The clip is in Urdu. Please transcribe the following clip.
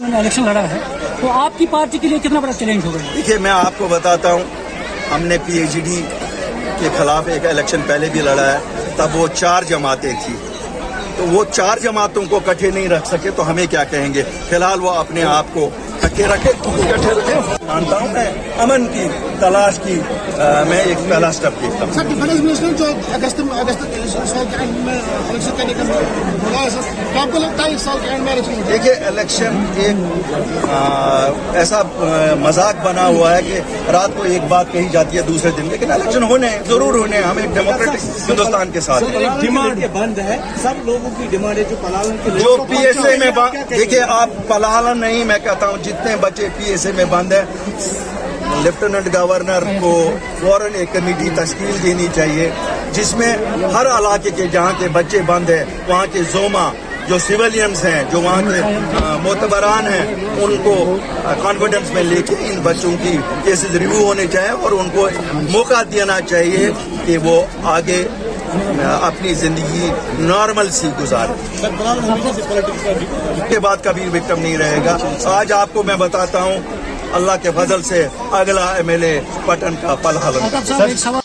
الیکشن لڑا ہے تو آپ کی پارٹی کے لیے کتنا بڑا چیلنج ہوگا؟ دیکھیے میں آپ کو بتاتا ہوں، ہم نے پی ایچ ڈی کے خلاف ایک الیکشن پہلے بھی لڑا ہے، تب وہ 4 جماعتیں تھیں، تو وہ 4 جماعتوں کو اکٹھے نہیں رکھ سکے تو ہمیں کیا کہیں گے؟ فی الحال وہ اپنے آپ کو اکٹھے رکھے مانتا ہوں میں امن کی تلاش کی میں ایک پہلا اسٹیپ دیکھتا ہوں۔ سر ڈیفینس منسٹر جو اگست سال کے اینڈ میں الیکشن کرنے کا بولا ہے سر، تو آپ کو لگتا ہے اس سال کے اینڈ میں الیکشن؟ دیکھیے الیکشن ایک ایسا مذاق بنا ہوا ہے کہ رات کو ایک بات کہی جاتی ہے دوسرے دن، لیکن الیکشن ہونے ہیں، ضرور ہونے ہیں، ہم ایک ڈیموکریٹک ہندوستان کے ساتھ ہیں۔ ڈیمانڈ بند ہے، سب لوگوں کی ڈیمانڈ ہے جو پلالن کے جو پی ایس اے میں دیکھیے آپ پلالن نہیں، میں کہتا ہوں جتنے بچے پی ایس اے میں بند ہیں، لیفٹیننٹ گورنر کو فوراً ایک کمیٹی تشکیل دینی چاہیے جس میں ہر علاقے کے جہاں کے بچے بند ہیں وہاں کے زوما جو سویلینز ہیں، جو وہاں کے معتبران ہیں، ان کو کانفیڈنس میں لے کے ان بچوں کی کیسز ریویو ہونے چاہیے اور ان کو موقع دینا چاہیے کہ وہ آگے اپنی زندگی نارمل سی گزارے، کے بعد کبھی وکٹم نہیں رہے گا۔ آج آپ کو میں بتاتا ہوں، اللہ کے فضل سے اگلا ایم ایل اے پٹن کا پلہالن۔